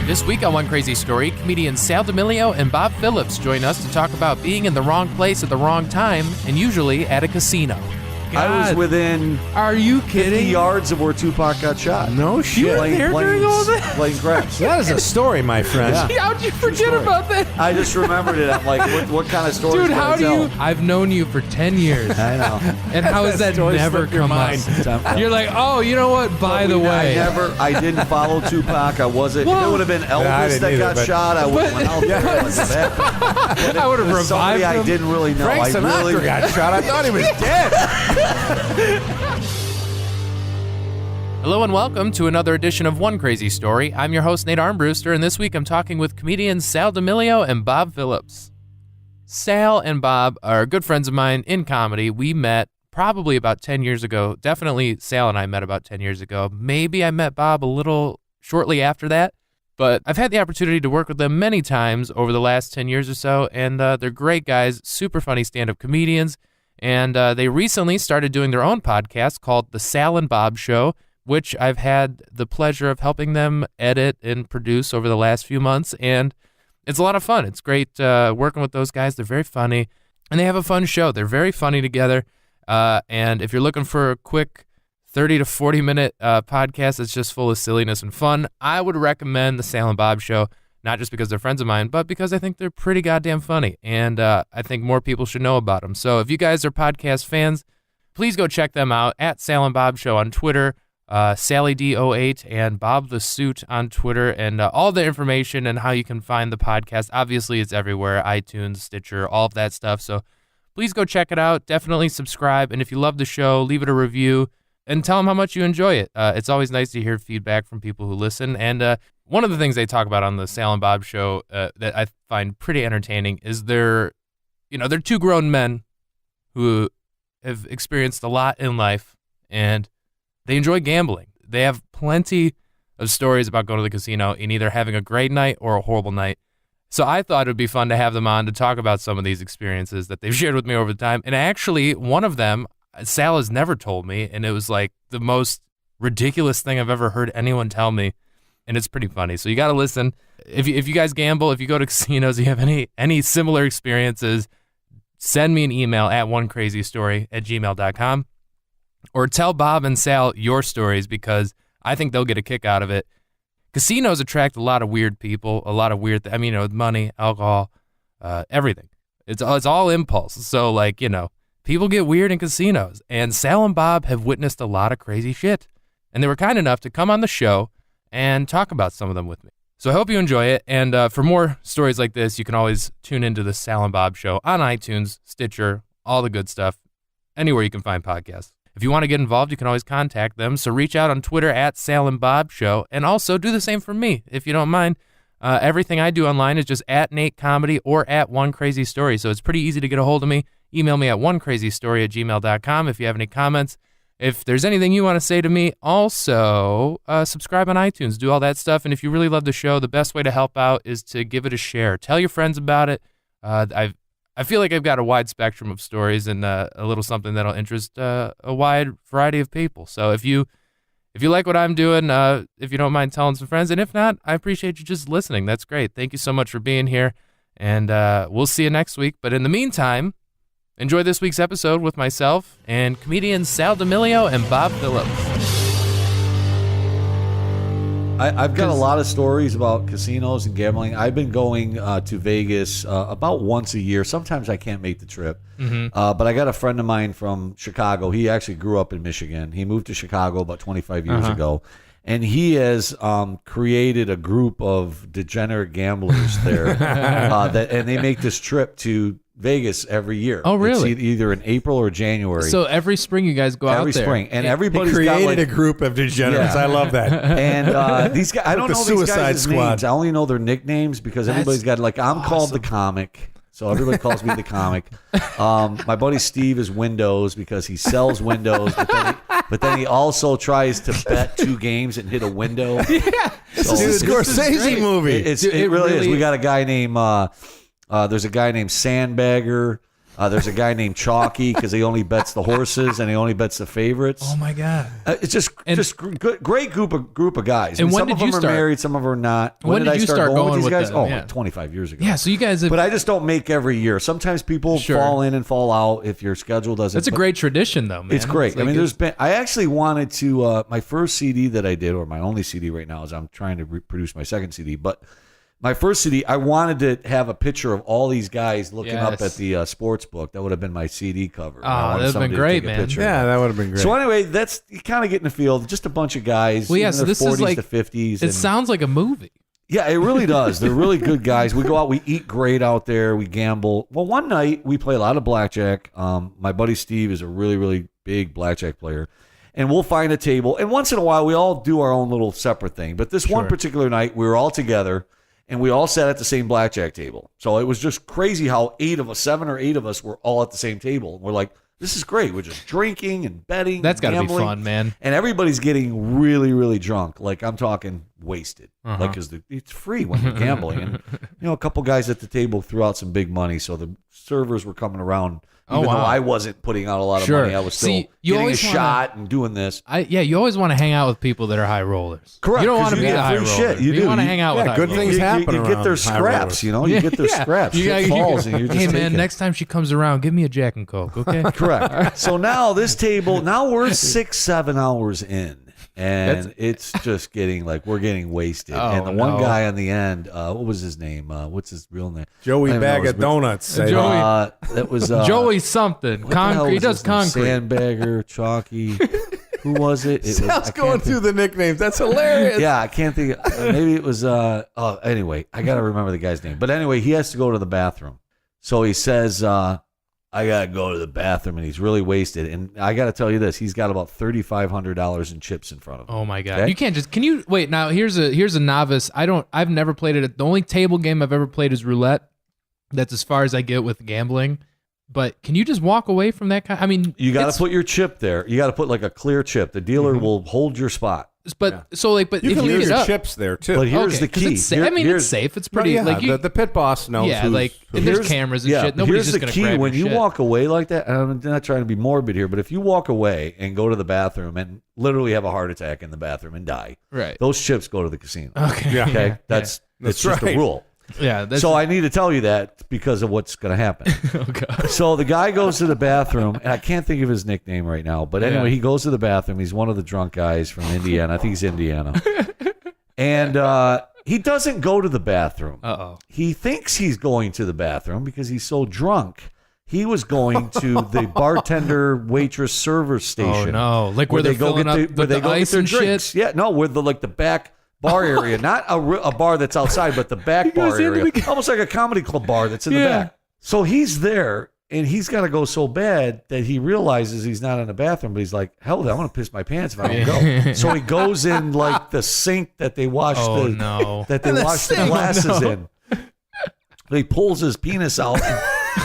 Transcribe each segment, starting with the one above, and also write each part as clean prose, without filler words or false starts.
This week on One Crazy Story, comedians Sal Demilio and Bob Phillips join us to talk about being in the wrong place at the wrong time, and usually at a casino. God. I was within Are you kidding? 50 yards of where Tupac got shot. No shit. You were there during all that? Playing craps. That is a story, my friend. Yeah. How'd you forget about that? I just remembered it. I'm like, what kind of stories Dude, how do you... I've known you for 10 years. I know. And how has that never come up? You're like, oh, you know what? By the way. I didn't follow Tupac. I wasn't. If it would have been Elvis that got shot, I would have went out there. I would have revived him. I didn't really know. Frank Sinatra got shot. I thought he was dead. Hello and welcome to another edition of One Crazy Story. I'm your host, Nate Armbruster, and this week I'm talking with comedians Sal Demilio and Bob Phillips. Sal and Bob are good friends of mine in comedy. We met probably about 10 years ago. Definitely Sal and I met about 10 years ago. Maybe I met Bob a little shortly after that, but I've had the opportunity to work with them many times over the last 10 years or so, and they're great guys, super funny stand-up comedians, and they recently started doing their own podcast called The Sal and Bob Show, which I've had the pleasure of helping them edit and produce over the last few months, and it's a lot of fun. It's great working with those guys. They're very funny, and they have a fun show. They're very funny together, and if you're looking for a quick 30 to 40-minute podcast that's just full of silliness and fun, I would recommend The Sal and Bob Show, not just because they're friends of mine, but because I think they're pretty goddamn funny, and I think more people should know about them. So if you guys are podcast fans, please go check them out at Sal and Bob Show on Twitter, SallyD08 and Bob the Suit on Twitter, and all the information and how you can find the podcast. Obviously, it's everywhere, iTunes, Stitcher, all of that stuff. So please go check it out. Definitely subscribe. And if you love the show, leave it a review and tell them how much you enjoy it. It's always nice to hear feedback from people who listen. And one of the things they talk about on the Sal and Bob Show that I find pretty entertaining is they're two grown men who have experienced a lot in life, and they enjoy gambling. They have plenty of stories about going to the casino and either having a great night or a horrible night. So I thought it would be fun to have them on to talk about some of these experiences that they've shared with me over the time. And actually, one of them, Sal has never told me, and it was like the most ridiculous thing I've ever heard anyone tell me, and it's pretty funny. So you got to listen. If you guys gamble, if you go to casinos, you have any similar experiences, send me an email at onecrazystory@gmail.com. Or tell Bob and Sal your stories, because I think they'll get a kick out of it. Casinos attract a lot of weird people, a lot of weird, money, alcohol, everything. It's all impulse. So, people get weird in casinos. And Sal and Bob have witnessed a lot of crazy shit. And they were kind enough to come on the show and talk about some of them with me. So I hope you enjoy it. And for more stories like this, you can always tune into the Sal and Bob Show on iTunes, Stitcher, all the good stuff, anywhere you can find podcasts. If you want to get involved, you can always contact them. So reach out on Twitter at Sal and Bob Show, and also do the same for me, if you don't mind. Everything I do online is just at Nate Comedy or at One Crazy Story. So it's pretty easy to get a hold of me. Email me at onecrazystory@gmail.com if you have any comments. If there's anything you want to say to me, also subscribe on iTunes, do all that stuff. And if you really love the show, the best way to help out is to give it a share. Tell your friends about it. I feel like I've got a wide spectrum of stories and a little something that'll interest a wide variety of people. So if you like what I'm doing, if you don't mind telling some friends, and if not, I appreciate you just listening. That's great. Thank you so much for being here, and we'll see you next week. But in the meantime, enjoy this week's episode with myself and comedians Sal Demilio and Bob Phillips. I've got a lot of stories about casinos and gambling. I've been going to Vegas about once a year. Sometimes I can't make the trip. Mm-hmm. But I got a friend of mine from Chicago. He actually grew up in Michigan. He moved to Chicago about 25 years ago. And he has created a group of degenerate gamblers there. And they make this trip to Vegas every year. Oh, really? It's either in April or January. So every spring you guys go out there. Every spring. And everybody's created a group of degenerates. Yeah. I love that. And these guys, I don't know these guys' Squad. names. I only know their nicknames because everybody's got, I'm called the Comic. So everybody calls me the Comic. My buddy Steve is Windows because he sells windows, but then he also tries to bet 2 games and hit a window. Yeah, this is a Scorsese movie. It really is. We got a guy named there's a guy named Sandbagger. There's a guy named Chalky because he only bets the horses and he only bets the favorites. Oh my God! It's just great group of guys. And when some did of them you are start? married, some of them are not. When did I you start start going with these with guys? them? Oh, Yeah. like 25 years ago. Yeah, so you guys have. But I just don't make every year. Sometimes people fall in and fall out if your schedule doesn't. That's a great tradition, though, man. It's great. Like there's been. I actually wanted to. My first CD that I did, or my only CD right now, is I'm trying to produce my second CD, but. My first CD, I wanted to have a picture of all these guys looking up at the sports book. That would have been my CD cover. Oh, that would have been great, man. Yeah, that would have been great. So anyway, that's you kind of get in the field. Just a bunch of guys. Well, yeah, so this 40s is like to 50s. It sounds like a movie. Yeah, it really does. They're really good guys. We go out, we eat great out there, we gamble. Well, one night we play a lot of blackjack. My buddy Steve is a really, really big blackjack player. And we'll find a table. And once in a while, we all do our own little separate thing. But this one particular night, we were all together. And we all sat at the same blackjack table. So it was just crazy how 7 or 8 of us were all at the same table. And we're like, this is great. We're just drinking and betting. That's got to be gambling. fun, man. And everybody's getting really, really drunk. Like I'm talking wasted. Like because it's free when you're gambling. And a couple guys at the table threw out some big money. So the servers were coming around. Even though I wasn't putting out a lot of money, I was still getting a shot and doing this. You always want to hang out with people that are high rollers. Correct. You don't want to be a high free roller. shit. You want to hang out with high good rollers. things happen. You get their scraps, you get their scraps. Shit falls and you're just hey, man, taking. next time she comes around, give me a Jack and Coke, okay? Correct. So now this table, we're 6-7 hours in. And it's just getting we're getting wasted. And the one guy on the end, what was his name? What's his real name? Joey Bag of Donuts. Joey. That was Joey something. Concrete. He does concrete. Sandbagger, Chalky. Who was it? Sal's going through the nicknames. That's hilarious. Yeah, I can't think. Maybe it was. Anyway, I got to remember the guy's name. But anyway, he has to go to the bathroom. So he says, I got to go to the bathroom, and he's really wasted. And I got to tell you this, he's got about $3,500 in chips in front of him. Oh my God. Okay? You can't just, can you, wait, now here's a novice. I've never played it. The only table game I've ever played is roulette. That's as far as I get with gambling. But can you just walk away from that kind? I mean, you got to put your chip there. You got to put a clear chip. The dealer will hold your spot. But so but you if can you leave get your up, chips there too. But here's the key. It's safe. It's pretty. The pit boss knows. Yeah, and there's cameras and shit. Nobody's just gonna grab your shit. Here's the key. When you walk away like that, and I'm not trying to be morbid here, but if you walk away and go to the bathroom and literally have a heart attack in the bathroom and die, right? Those chips go to the casino. Okay. Yeah. Okay. That's just a rule. Yeah. So I need to tell you that because of what's going to happen. Oh God. So the guy goes to the bathroom, and I can't think of his nickname right now. But anyway, he goes to the bathroom. He's one of the drunk guys from Indiana. I think he's Indiana. And he doesn't go to the bathroom. Uh-oh. He thinks he's going to the bathroom because he's so drunk. He was going to the bartender, waitress, server station. Oh no! Where they're filling up the ice and drinks. Shit. Yeah, no, where the back bar area, not a bar that's outside, but the back bar area, almost like a comedy club bar that's in the back. So he's there, and he's got to go so bad that he realizes he's not in the bathroom, but he's like, hell, I'm going to piss my pants if I don't go. So he goes in the sink that they wash the glasses in. He pulls his penis out and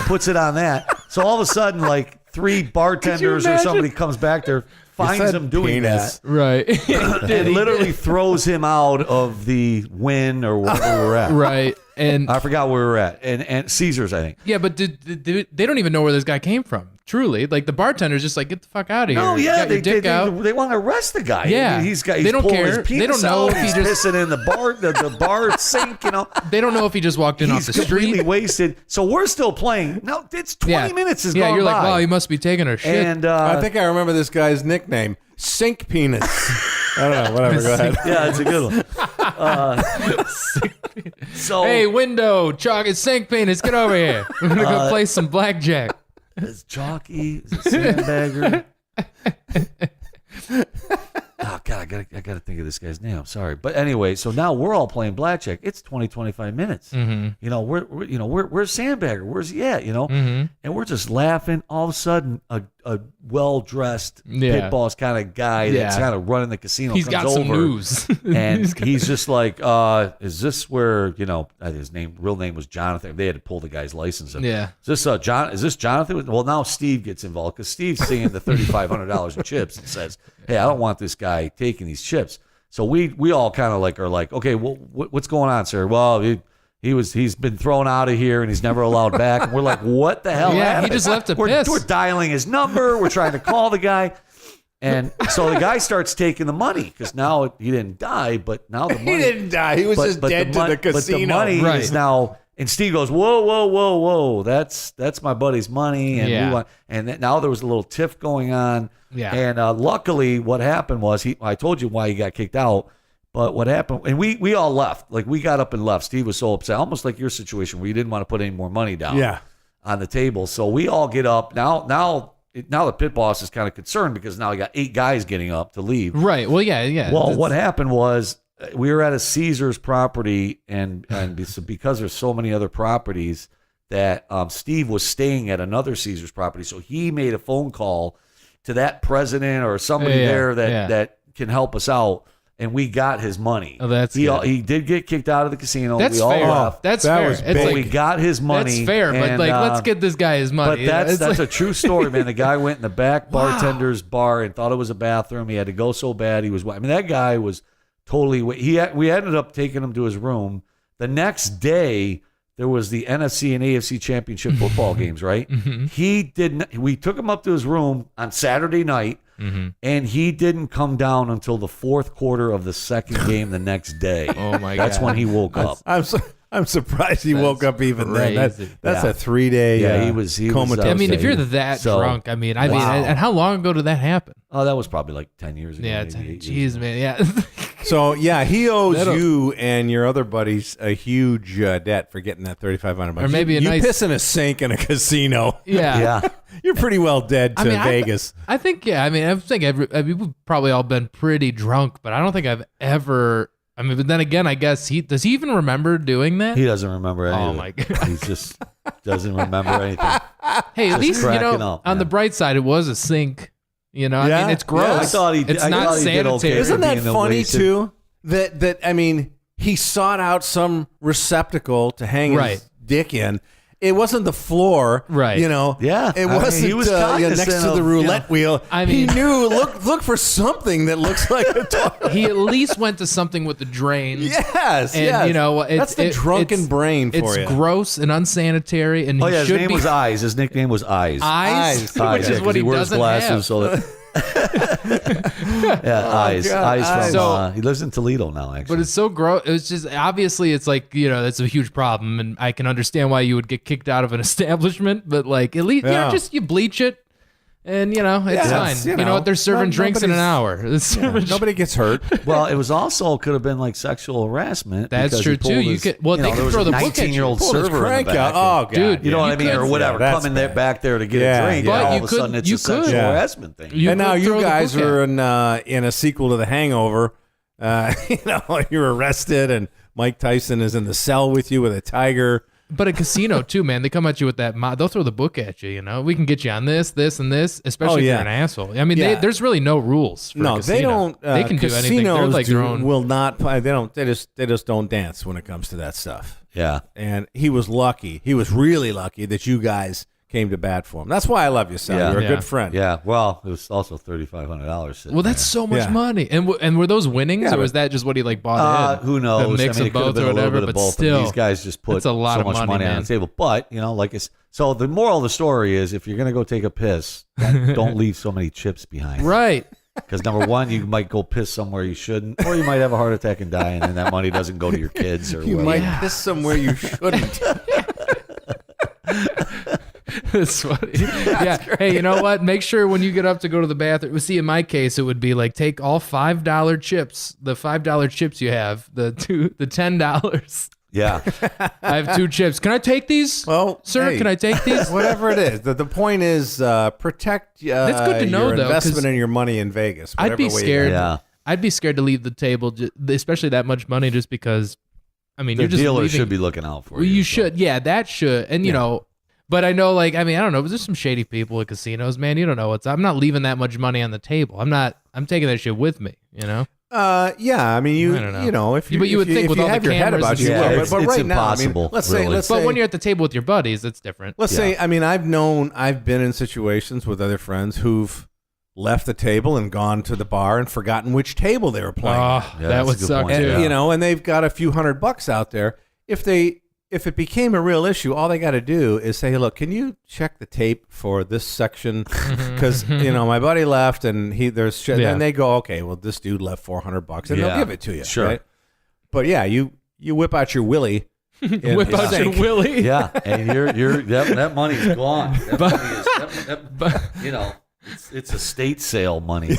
puts it on that. So all of a sudden, 3 bartenders or somebody comes back there, finds him doing that. Right. And literally throws him out of the win or wherever we're at. Right. And I forgot where we're at. And Caesars, I think. Yeah, but they don't even know where this guy came from. Truly, the bartender's just get the fuck out of here. No, yeah, they want to arrest the guy. Yeah, he's they don't pulling care. His penis they don't know out. if he He's just pissing in the bar, the bar sink. They don't know if he just walked in off the street. He's completely wasted. So we're still playing. No, it's 20 minutes has gone by. Yeah, you're like, wow, he must be taking a shit. And I think I remember this guy's nickname, Sink Penis. I don't know. Whatever. Go ahead. Yeah, it's a good one. So hey, window, chalk, it's Sink Penis. Get over here. We're gonna go play some blackjack. It's Chalky. It's Sandbagger. Oh God, I gotta think of this guy's name. I'm sorry, but anyway, so now we're all playing blackjack. It's 20-25 minutes. Mm-hmm. Where's Sandbagger? Where's he at? Mm-hmm. And we're just laughing. All of a sudden, a well-dressed pit boss kind of guy that's kind of running the casino. He's got some news, and he's just like, "Is this where his real name was Jonathan? They had to pull the guy's license. Yeah. Is this John? Is this Jonathan? Well, now Steve gets involved because Steve's seeing the $3,500 in chips and says, "Hey, I don't want this guy taking these chips." So we all kind of are like, "Okay, well, what's going on, sir?" Well, he's been thrown out of here and he's never allowed back. And we're like, what the hell happened? He just left to we're piss. dialing his number. We're trying to call the guy. And so the guy starts taking the money because now he didn't die, but now the money. He didn't die. He was just dead to the casino. But the money is now. And Steve goes, whoa! That's my buddy's money, and now there was a little tiff going on. Yeah. And luckily, what happened was I told you why he got kicked out. But what happened, and we all left. Like we got up and left. Steve was so upset, almost like your situation where you didn't want to put any more money down. On the table. So we all get up now the pit boss is kind of concerned because now he got 8 guys getting up to leave. Right. Well, yeah. Well, what happened was we were at a Caesars property, and because there's so many other properties that Steve was staying at another Caesars property, so he made a phone call to that president or somebody there that can help us out. And we got his money. Oh, that's good. He did get kicked out of the casino. That's we all fair. left. That's that fair. Was it's but like, we got his money. That's fair, but let's get this guy his money. But that's like, a true story, man. The guy went in the back bartender's bar and thought it was a bathroom. He had to go so bad. That guy was totally. We ended up taking him to his room. The next day, there was the NFC and AFC championship football games, right? Mm-hmm. He didn't. We took him up to his room on Saturday night. Mm-hmm. And he didn't come down until the fourth quarter of the second game the next day. Oh my God! That's when he woke up. I'm surprised he woke up even crazy. then. That's a 3-day. Yeah, he was comatose. I mean, if you're that drunk, I mean, and how long ago did that happen? Oh, that was probably like 10 years ago. Yeah, jeez, man, yeah. So yeah, he owes you and your other buddies a huge debt for getting that $3,500. Or maybe you piss in a sink in a casino. Yeah. You're pretty well dead to Vegas. I think we've probably all been pretty drunk, but I don't think I've ever. I mean, but then again, I guess does he even remember doing that? He doesn't remember anything. Oh my God. He just doesn't remember anything. Hey, at least up, on the bright side, it was a sink. I mean, it's gross. Yeah, I thought he did. It's not sanitary. Okay. Isn't that funny wasted... too? That I mean, he sought out some receptacle to hang his dick in. It wasn't the floor, right? Yeah. It wasn't he was next to the roulette wheel. I mean, he knew look for something that looks like a toilet. He at least went to something with the drain. Yes, and that's the drunken brain for you. It's gross and unsanitary. And his name was Eyes. His nickname was Eyes. Eyes, which is what he doesn't have. So that, Eyes. Eyes from. He lives in Toledo now, actually. But it's so gross. It's just obviously it's like that's a huge problem, and I can understand why you would get kicked out of an establishment. But like at least just you bleach it, and it's fine. You know what? They're serving drinks in an hour. Nobody gets hurt. Well, it was also could have been like sexual harassment. That's true too. You could they could throw the book at you. 19-year-old server in the back. Oh god, dude, you know what I mean, or whatever. Coming back there to get a drink, but and all of a sudden it's a sexual harassment thing. And now you guys are in a sequel to The Hangover. You're arrested, and Mike Tyson is in the cell with you with a tiger. But a casino too, man. They come at you with that. They'll throw the book at you. We can get you on this, and this. Especially if you're an asshole. I mean, there's really no rules. For a casino. They don't. They can do anything. They're like their own. Will not. They don't. They just don't dance when it comes to that stuff. Yeah. And he was lucky. He was really lucky that you guys came to bat for him. That's why I love you, Sal. You're a good friend. Yeah. Well, it was also $3,500. Well, that's so much money. And were those winnings, or was that just what he bought in? Who knows? A mix of both or whatever. But still, these guys just put so much money on the table. But so the moral of the story is, if you're gonna go take a piss, don't leave so many chips behind. Right. Because number one, you might go piss somewhere you shouldn't, or you might have a heart attack and die, and then that money doesn't go to your kids or you whatever. might piss somewhere you shouldn't. That's funny. Yeah. Hey, you know what? Make sure when you get up to go to the bathroom. See, in my case, it would be like take all $5 chips, the $5 chips you have, the $10. Yeah. I have 2 chips. Can I take these? Well, sir, can I take these? Whatever it is. The point is protect That's good to know, your though, investment and your money in Vegas. I'd be scared. Yeah. I'd be scared to leave the table, especially that much money, just because. I mean, you're just dealer should be looking out for you. You should, yeah, that should, and but I know, I don't know. There's some shady people at casinos, man. You don't know I'm not leaving that much money on the table. I'm taking that shit with me. Yeah. I mean, I don't know. If you, but you would think with all the cameras, about you, but right impossible. Now, I mean, let's say, when you're at the table with your buddies, it's different. Let's say, I mean, I've been in situations with other friends who've left the table and gone to the bar and forgotten which table they were playing. That would suck too. And they've got a few $100 out there. If they if it became a real issue, all they got to do is say, hey, look, can you check the tape for this section? Because, my buddy left and there's shit. And they go, okay, well, this dude left $400 and they'll give it to you. Sure. Right? But yeah, you whip out your willy. Whip out your willy. Yeah. And that money's gone. That money is, it's estate sale money.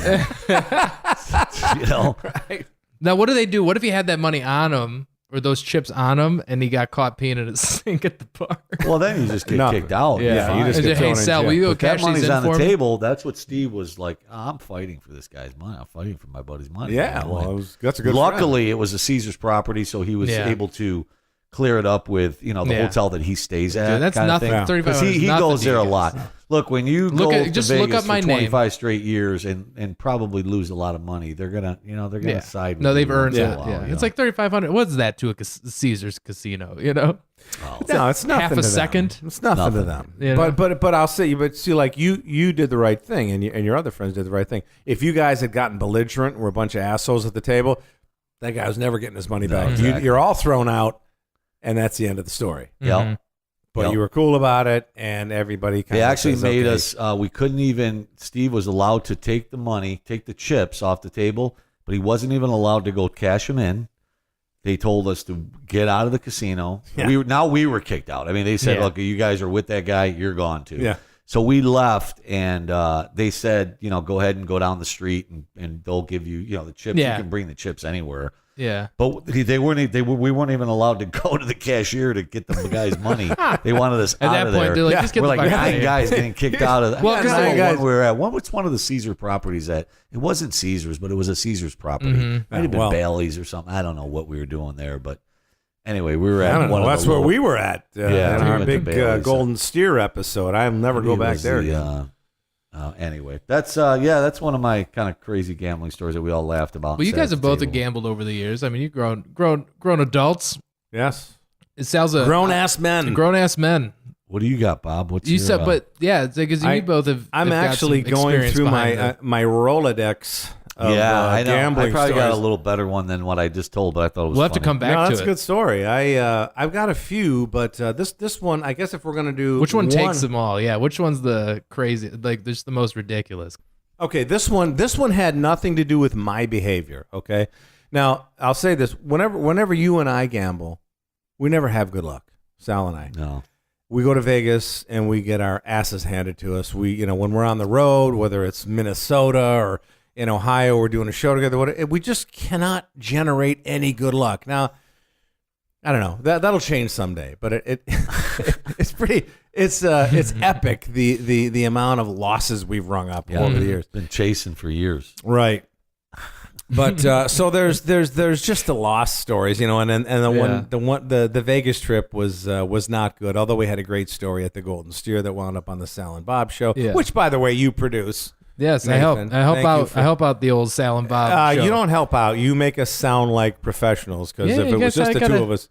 Right. Now, what do they do? What if he had that money on him or those chips on him and he got caught peeing in his sink at the bar? Well, then you just get kicked out. Yeah, you just get hey, thrown in Sal, jail. will you go But cash that money's these in on the for me? table. That's what Steve was like. I'm fighting for this guy's money. I'm fighting for my buddy's money. Yeah, well, that's a good Luckily, it was a Caesar's property, so he was able to clear it up with the hotel that he stays at. Dude, that's kind nothing. of thing. 35 He goes there a lot. Look, when you go to just Vegas look up my for name. 25 straight years and probably lose a lot of money, they're gonna side. With No, they've you earned once it. in a while, Yeah, it's like 3,500. What's that to a Caesar's casino? Oh. No, it's nothing half a to them. second. It's nothing to them. You know? But I'll say, like you did the right thing, and your other friends did the right thing. If you guys had gotten belligerent and were a bunch of assholes at the table, that guy was never getting his money back. Exactly. You're all thrown out, and that's the end of the story. Yep. But you were cool about it, and everybody kind They of actually says, made okay. us. We couldn't even. Steve was allowed to take the money, take the chips off the table, but he wasn't even allowed to go cash them in. They told us to get out of the casino. Yeah. We were kicked out. I mean, they said, "Look, you guys are with that guy. You're gone too." Yeah. So we left, and they said, go ahead and go down the street, and they'll give you, the chips. Yeah. You can bring the chips anywhere. Yeah. But we weren't even allowed to go to the cashier to get the guy's money. They wanted us At out that of point, there. they're like, just get We're the like fuck out of 9 here. guys getting kicked out of that. Well, I don't know 'cause what guys- one we were at. What's one of the Caesar properties that it wasn't Caesar's, but it was a Caesar's property. Might have been well. Bailey's or something. I don't know what we were doing there, but anyway, we were I at don't one know. of That's the where little- we were at in we our went to big Bailey's. Golden Steer episode. I'll never go Maybe it back was there. the, again. Anyway, that's one of my kind of crazy gambling stories that we all laughed about. Well, you and guys sat have at the both table. gambled over the years. I mean, you've grown adults. Yes, Sal's a grown ass men. grown ass men. What do you got, Bob? What's You your, said, but yeah, it's because you both have. I'm have got actually some going experience through behind my it. my Rolodex of I know. gambling I probably got a stories. little better one than what I just told, but I thought it was We'll have to funny. come back No, to that's it. a good story. I've got a few, but this one, I guess if we're gonna do Which one takes them all? Yeah, which one's the crazy? Like, there's the most ridiculous. Okay, this one had nothing to do with my behavior. Okay, now I'll say this: whenever you and I gamble, we never have good luck. Sal and I. No. We go to Vegas and we get our asses handed to us. We, when we're on the road, whether it's Minnesota or in Ohio, we're doing a show together. We just cannot generate any good luck. Now, I don't know. That'll change someday, but it's pretty. It's epic the amount of losses we've rung up over the years. Been chasing for years. Right. But so there's just the lost stories, and the Vegas trip was not good. Although we had a great story at the Golden Steer that wound up on the Sal and Bob Show, which by the way you produce. Yes, Nathan, I help thank you out. for- I help out the old Sal and Bob show. You don't help out. You make us sound like professionals because Yeah, if you it was guys just the gotta two of us,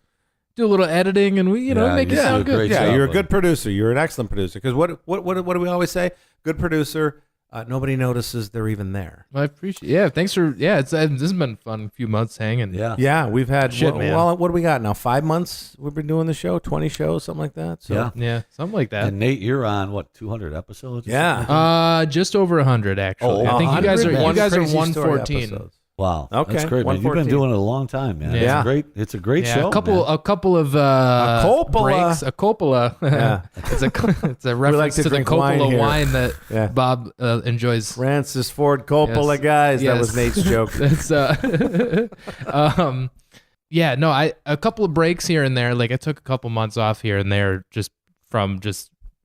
do a little editing, and we make it you sound do a good. great yeah, job, you're a buddy. good producer. You're an excellent producer. Because what do we always say? Good producer. Nobody notices they're even there. I appreciate. Yeah, thanks for. Yeah, this has been a fun few months hanging. Yeah. Yeah, we've had Shit, man. well, what do we got now? 5 months we've been doing the show, 20 shows, something like that. So. Yeah. Yeah, something like that. And Nate, you're on what, 200 episodes? or Yeah. something? Just over 100 actually. Oh, I think you guys are 100 114. episodes. Wow. Okay, That's great, man. You've been 114. doing it a long time, man. Yeah. It's a great Yeah, show. a couple of Coppola. breaks. A Coppola. Yeah. it's a reference to to the drink wine Coppola here. wine that Yeah. Bob enjoys. Francis Ford Coppola, Yes. guys. That Yes. was Nate's joke. It's yeah, no, a couple of breaks here and there. Like I took a couple months off here and there just from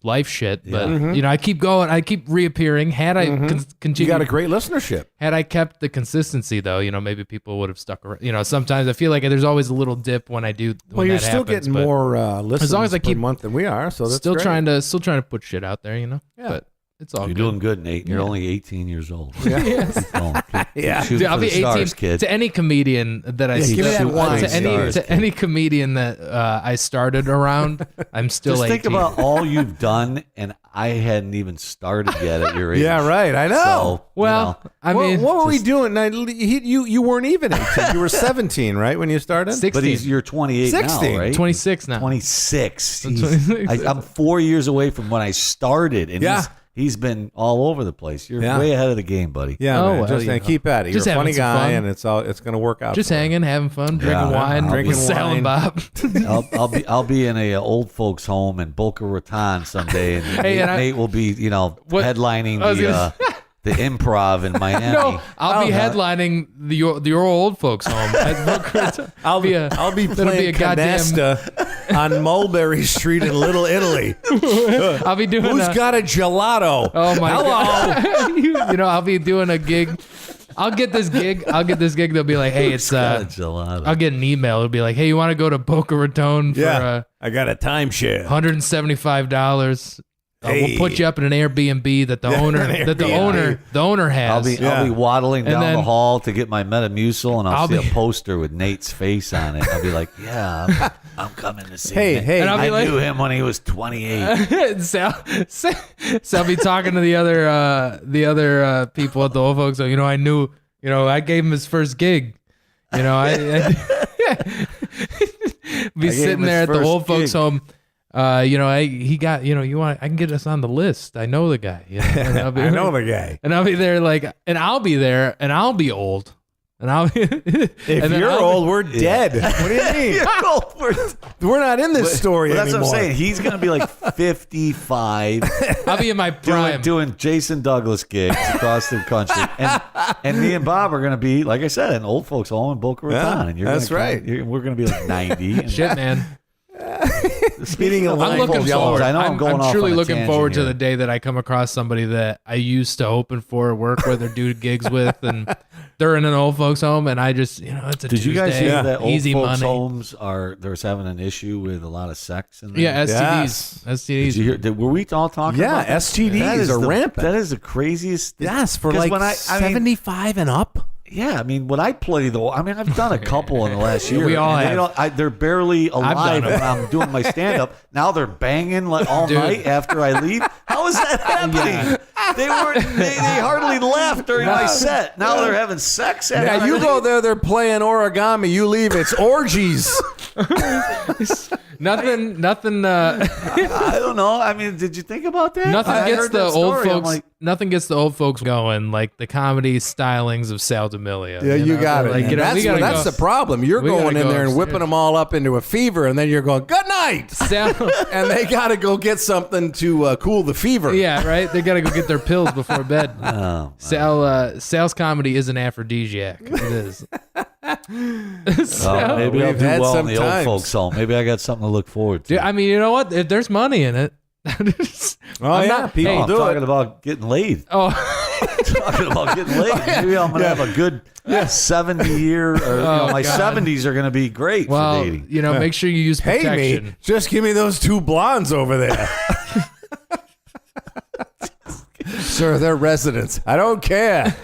life shit. But I keep going. I keep reappearing. Had I You continued, got a great listenership. had I kept the consistency though, maybe people would have stuck around. Sometimes I feel like there's always a little dip when I do. Well, when you're that still happens, getting but more listeners long as I per keep- month than we are, so that's still great. trying to put shit out there. Yeah. But It's all You're good. doing good, Nate. You're only 18 years old. Yeah. Yeah. Dude, I'll be 18 stars, kid. to any comedian that I see. give me that wine. To any comedian that I started around, I'm still Just 18. think about all you've done, and I hadn't even started yet at your age. Yeah, right. I know. So, well, I mean, what were we doing? Now, you weren't even 18. You were 17, right, when you started? 16. But you're 28 16. now, right? 26 now. 26. I'm Jeez. 26. I'm 4 years away from when I started, and he's been all over the place. You're way ahead of the game, buddy. Yeah, Oh, man. well, Just you know. keep at it. Just You're a funny having some guy, fun. and it's going to work out. Just for you. hanging, having fun, drinking wine, drinking with Sal and wine. Bob. I'll be in a old folks home in Boca Raton someday, and Nate will be headlining the Improv in Miami. No, I'll be headlining your old folks' home. I'll be playing canasta on Mulberry Street in Little Italy. I'll be doing. Who's got a gelato? Oh my Hello. God! I'll be doing a gig. I'll get this gig. They'll be like, "Hey, it's got a gelato? I'll get an email. It'll be like, "Hey, you want to go to Boca Raton for I got a timeshare. $175? Hey. We'll put you up in an Airbnb that the owner has." I'll be waddling And down then- the hall to get my Metamucil, and I'll see a poster with Nate's face on it. I'll be like, "Yeah, I'm coming to see him." Hey, And I'll be I like- knew him when he was 28. Sal be talking to the other people at the old folks. So I gave him his first gig. I be sitting there at the old folks home. I can get us on the list. I know the guy. And I'll be, I know the guy. And I'll be there and I'll be there and I'll be old. And I'll be If you're old, we're dead. What do you mean? We're not in this story Well, that's anymore. what I'm saying. He's going to be like 55, I'll be in my prime. doing Jason Douglas gigs across the country, and me and Bob are going to be, like I said, in old folks' home in Boca Raton. And that's right. We're going to be like 90. And Shit, man. Speaking of I'm old looking folks, forward. I know I'm going off truly on a looking tangent forward to here. the day that I come across somebody that I used to open for, work with, or do gigs with, and they're in an old folks' home, and I just, it's a Did you guys Tuesday, hear that old easy folks' money. homes there's having an issue with a lot of sex in there? Yeah, STDs. Yes. STDs. Did you hear? Were we all talking Yeah, about that? STDs That is are rampant. That is the craziest. yes, for 'Cause like when I mean, 75 and up. yeah, I mean, when I play though, I've done a couple in the last year. We all and have. they're barely alive done when I'm doing my stand up. Now they're banging like all Dude. night after I leave. How is that happening? They hardly left during my set. Now they're having sex. Yeah, after you I go leave. there, they're playing origami. You leave, it's orgies. Nothing. I don't know. I mean, did you think about that? Nothing I gets heard the that old story. I'm folks. like, Nothing gets the old folks going like the comedy stylings of Sal Demilio. Yeah, you got it. Like, man. That's the problem. You're we gotta going in go there and upstairs. whipping them all up into a fever, and then you're going, good night. Sal, And they got to go get something to cool the fever. yeah, right. They got to go get their pills before bed. oh, Sal's comedy is an aphrodisiac. It is. well, maybe I'll we've do had well in some the old times. folks' home. Maybe I got something to look forward to. Dude, I mean, you know what? If there's money in it. Oh, yeah, people I'm do talking it. about getting laid. Oh, Talking about getting laid. Maybe I'm gonna have a good 70-year. My God. 70s are gonna be great well, for dating. make sure you use Pay protection. me. Just give me those two blondes over there. Sir, they're residents. I don't care.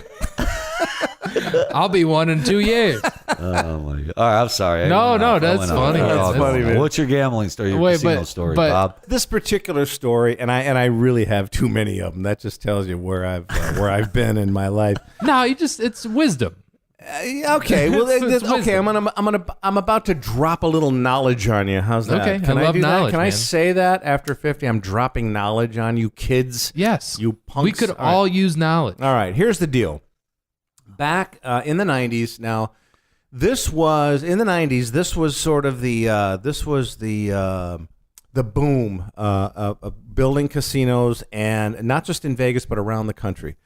I'll be 1 in 2 years. Oh my god! All right, I'm sorry. No, I went that's off. funny. That's funny, man. What's your gambling story? Your Wait, casino but- story, but- Bob? This particular story, and I really have too many of them. That just tells you where I've been in my life. No, it's wisdom. Okay, well, It's okay. wisdom. I'm about to drop a little knowledge on you. How's that? Okay, Can I love do knowledge, that? Can I man. say that after 50? I'm dropping knowledge on you kids. Yes. You punks. We could All right. all use knowledge. All right, here's the deal. Back in the 90s, now this was in the 90s. This was sort of the boom of building casinos, and not just in Vegas but around the country.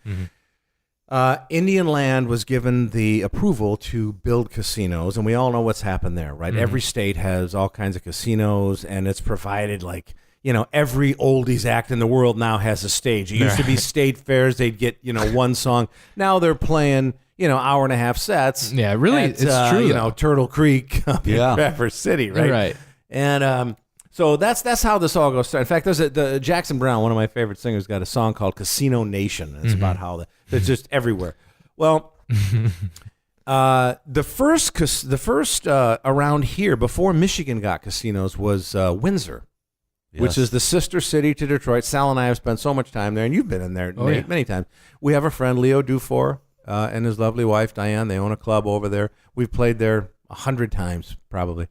Indian Land was given the approval to build casinos, and we all know what's happened there, right? Every state has all kinds of casinos, and it's provided like, every oldies act in the world now has a stage. It used to be state fairs. They'd get, one song. Now they're playing, hour and a half sets. Yeah, really, at, it's true, though. Turtle Creek up in Yeah. Traverse City, right? Right. And So that's how this all goes started. In fact, there's the Jackson Brown, one of my favorite singers, got a song called Casino Nation. It's about how it's just everywhere. Well, the first around here before Michigan got casinos was Windsor, which is the sister city to Detroit. Sal and I have spent so much time there, and you've been in there many times. We have a friend, Leo Dufour, and his lovely wife, Diane. They own a club over there. We've played there 100 times, probably.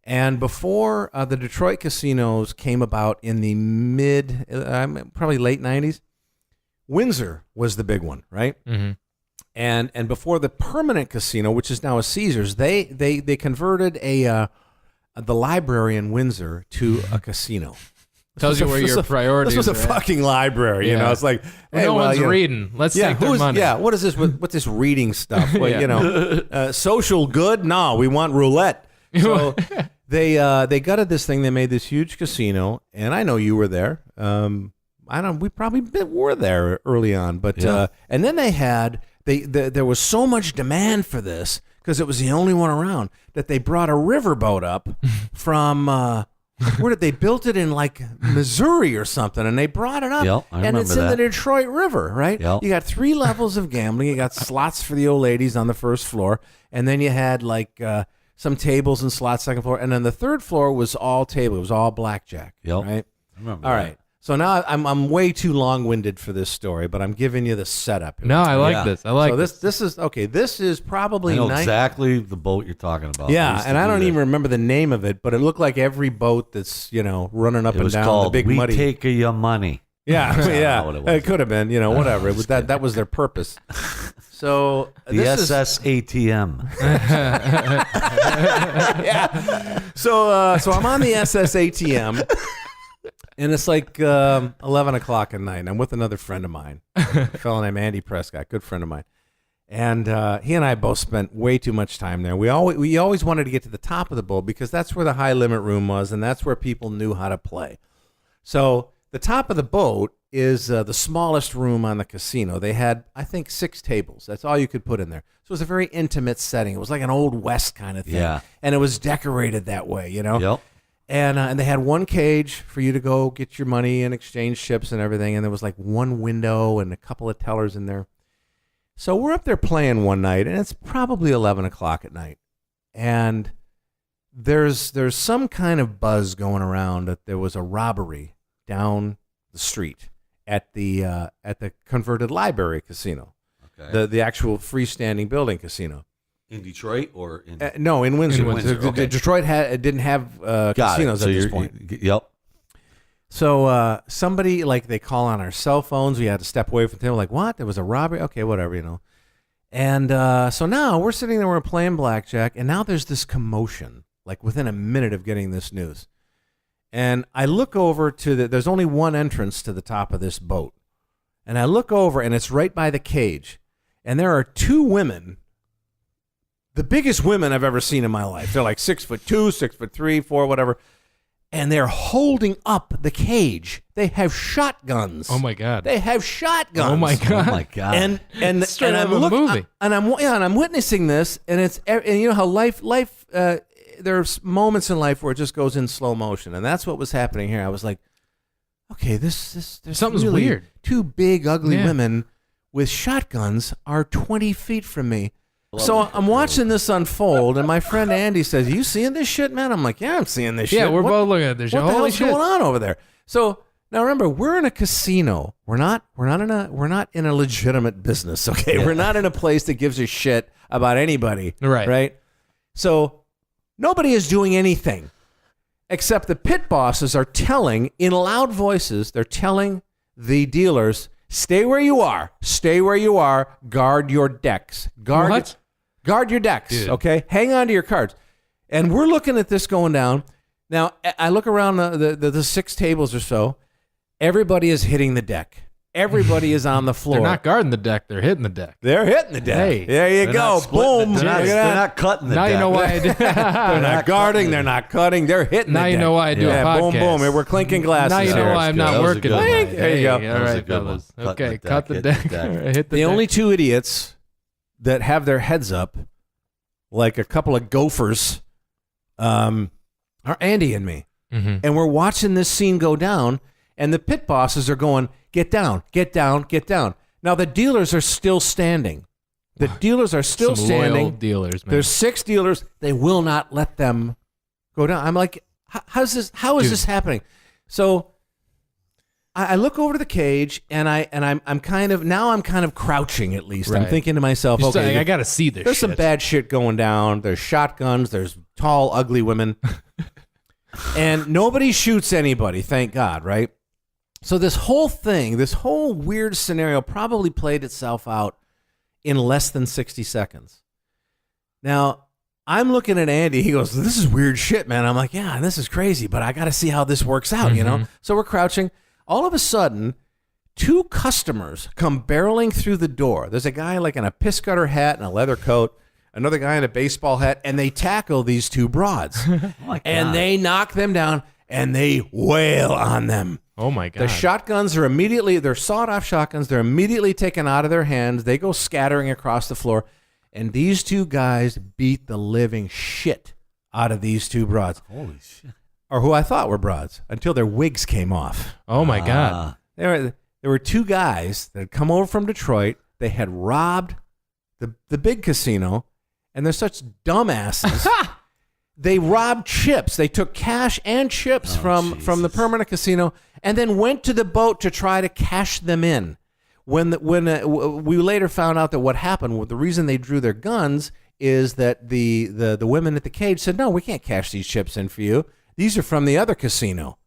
And before the Detroit casinos came about in the probably late 90s, Windsor was the big one, right? Mm-hmm. And before the permanent casino, which is now a Caesars, they converted the library in Windsor to a casino. Tells you where your priorities are. This was a fucking library, you know. It's like, hey, no one's reading. Let's take their money. Yeah, what is this? What's this reading stuff? Well, social good? No, we want roulette. So they gutted this thing. They made this huge casino, and I know you were there. We probably were there early on, but and then they had there was so much demand for this because it was the only one around that they brought a riverboat up from where did they built it in like Missouri or something, and they brought it up, and it's in the Detroit River, right? Yep. You got 3 levels of gambling. You got slots for the old ladies on the first floor, and then you had like some tables and slots second floor, and then the third floor was all table. It was all blackjack. Yep. Right. I remember all that. right. So now I'm way too long-winded for this story, but I'm giving you the setup. No, I like this. I like this. This is okay. This is probably I know exactly the boat you're talking about. Yeah, and I don't even remember the name of it, but it looked like every boat that's running up and down called the big We muddy. Take Your Money. Yeah, it could have been, whatever. It was that was their purpose. So the SS ATM. Yeah. So I'm on the SS ATM. And it's like 11 o'clock at night, and I'm with another friend of mine, a fellow named Andy Prescott, good friend of mine. And he and I both spent way too much time there. We always wanted to get to the top of the boat because that's where the high limit room was, and that's where people knew how to play. So the top of the boat is the smallest room on the casino. They had, I think, 6 tables. That's all you could put in there. So it was a very intimate setting. It was like an Old West kind of thing. Yeah. And it was decorated that way, Yep. And they had one cage for you to go get your money and exchange chips and everything. And there was like one window and a couple of tellers in there. So we're up there playing one night, and it's probably 11 o'clock at night. And there's some kind of buzz going around that there was a robbery down the street at the converted library casino, the actual freestanding building casino. In Detroit or in no, in Windsor. Okay. Detroit didn't have casinos at this point. Yep. So somebody, like, they call on our cell phones. We had to step away from them. Like, what? There was a robbery? Okay, whatever, And so now we're sitting there, we're playing blackjack, and now there's this commotion, like within a minute of getting this news. And I look over there's only one entrance to the top of this boat. And I look over, and it's right by the cage. And there are 2 women, the biggest women I've ever seen in my life. They're like 6'2", 6'3", 4, whatever. And they're holding up the cage. They have shotguns. Oh my God! They have shotguns. Oh my God! Oh my God! And straight out of a movie. I'm witnessing this, and you know how life. There's moments in life where it just goes in slow motion, and that's what was happening here. I was like, okay, there's something's really weird. 2 big ugly women with shotguns are 20 feet from me. So I'm watching this unfold, and my friend Andy says, "Are you seeing this shit, man?" I'm like, "Yeah, I'm seeing this shit." Yeah, we're both looking at this shit. What the Holy hell's shit! going on over there? So now remember, we're in a casino. We're not in a legitimate business. Okay, we're not in a place that gives a shit about anybody. Right. So nobody is doing anything except the pit bosses are telling in loud voices. They're telling the dealers, "Stay where you are. Stay where you are. Guard your decks. Guard your decks, dude. Okay? Hang on to your cards." And we're looking at this going down. Now, I look around the 6 tables or so. Everybody is hitting the deck. Everybody is on the floor. They're not guarding the deck. They're hitting the deck. They're hitting the deck. Hey, there you go. Boom. They're not cutting the now deck. You know why I do. They're not guarding. They're not cutting. They're hitting the deck. Now you know why I do a podcast. Boom, boom. We're clinking glasses. Now you know why I'm not working. There you go. All right, fellas. Okay, cut the deck. Hit the deck. The only 2 idiots that have their heads up, like a couple of gophers, are Andy and me. And we're watching this scene go down, and the pit bosses are going, get down, get down, get down. Now, the dealers are still standing. The dealers are still Some standing. loyal dealers, man. There's 6 dealers. They will not let them go down. I'm like, how is this happening? So I look over to the cage, and I'm kind of crouching at least. Right. I'm thinking to myself, You're okay, saying, I got to see this there's shit. some bad shit going down. There's shotguns. There's tall, ugly women. And nobody shoots anybody, thank God, right? So this whole thing, this whole weird scenario probably played itself out in less than 60 seconds. Now, I'm looking at Andy. He goes, this is weird shit, man. I'm like, yeah, this is crazy, but I got to see how this works out, you know? So we're crouching. All of a sudden, 2 customers come barreling through the door. There's a guy like in a piss cutter hat and a leather coat, another guy in a baseball hat, and they tackle these 2 broads. And they knock them down, and they wail on them. Oh, my God. The shotguns are they're sawed-off shotguns. They're immediately taken out of their hands. They go scattering across the floor. And these 2 guys beat the living shit out of these 2 broads. Holy shit. Or who I thought were broads, until their wigs came off. Oh, my God. There were 2 guys that had come over from Detroit. They had robbed the big casino, and they're such dumbasses. They robbed chips. They took cash and chips from the permanent casino, and then went to the boat to try to cash them in. When we later found out that what happened, the reason they drew their guns is that the women at the cage said, no, we can't cash these chips in for you. These are from the other casino.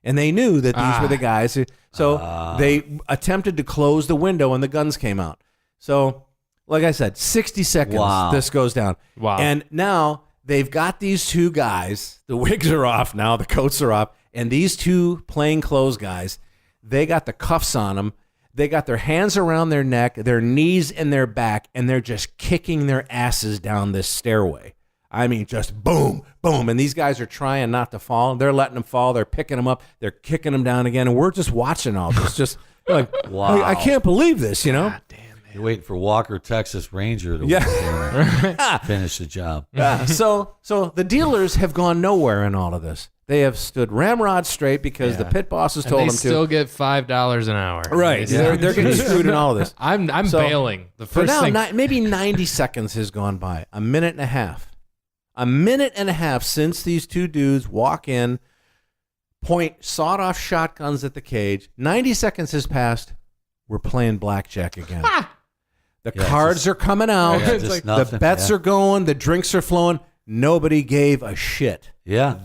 And they knew that these were the guys. So they attempted to close the window, and the guns came out. So, like I said, 60 seconds, this goes down. Wow. And now they've got these 2 guys. The wigs are off now. The coats are off. And these 2 plainclothes guys, they got the cuffs on them. They got their hands around their neck, their knees in their back, and they're just kicking their asses down this stairway. I mean, just boom, boom. And these guys are trying not to fall. They're letting them fall. They're picking them up. They're kicking them down again. And we're just watching all this. Just like, Wow. I can't believe this, you know? God damn, man. You're waiting for Walker, Texas Ranger to finish the job. So the dealers have gone nowhere in all of this. They have stood ramrod straight because the pit bosses told them to. They still get $5 an hour. Right. They're getting screwed in all of this. I'm bailing. The For first now, thing. maybe 90 seconds has gone by. A minute and a half. A minute and a half since these 2 dudes walk in, point sawed-off shotguns at the cage. 90 seconds has passed. We're playing blackjack again. The cards are coming out. Yeah, just nothing. The bets are going. The drinks are flowing. Nobody gave a shit. Yeah.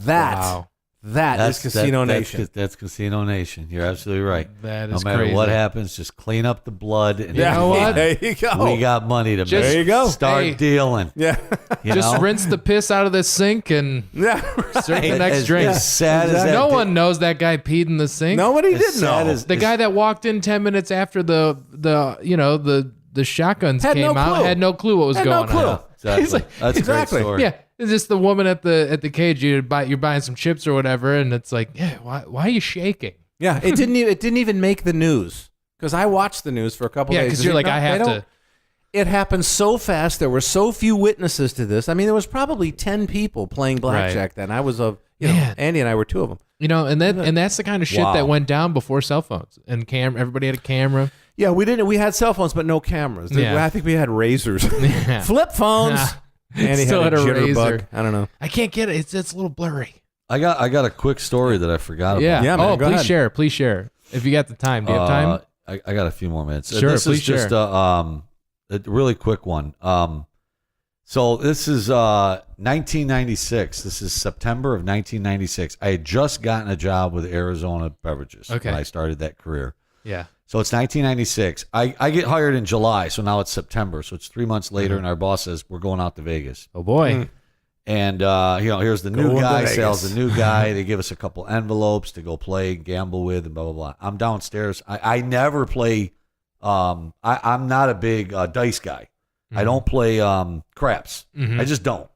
That is Casino Nation. That's Casino Nation. You're absolutely right. That is no matter crazy. what happens, just clean up the blood. And You know what? There you go. we got money to Just- make. There you go. Start dealing. Yeah. You Just know? rinse the piss out of the sink and Yeah. serve the next as, drink. As sad as that No did- one knows that guy peed in the sink. Nobody as did sad know. as- The guy that walked in 10 minutes after the shotguns Had came no out clue. had no clue what was Had going no clue. on. Exactly. He's like, That's a exactly. great story. yeah, it's just the woman at the cage. You're buying some chips or whatever, and it's like, yeah, why are you shaking? Yeah, it didn't even make the news because I watched the news for a couple Yeah, days. because you're like, I have to. It happened so fast. There were so few witnesses to this. I mean, there was probably 10 people playing blackjack then. I was Man. Andy and I were 2 of them. And that's the kind of shit Wow. that went down before cell phones and everybody had a camera. Yeah, we didn't. We had cell phones, but no cameras. Yeah. I think we had razors, Yeah. flip phones. Andy Still had a had a jitterbug. razor. I don't know. I can't get it. It's a little blurry. I got a quick story that I forgot about. Yeah. Yeah, man, oh, go please ahead. share. Please share. If you got the time. Do you have time? I got a few more minutes. Sure, This please is just a really quick one. So this is 1996. This is September of 1996. I had just gotten a job with Arizona Beverages when I started that career. Yeah. So it's 1996. I get hired in July, so now it's September. So it's 3 months later, and our boss says, we're going out to Vegas. Oh, boy. And, here's the new Going to guy, Vegas. Sal's the new guy. They give us a couple envelopes to go play, gamble with, and blah, blah, blah. I'm downstairs. I never play. I'm not a big dice guy. I don't play craps. I just don't.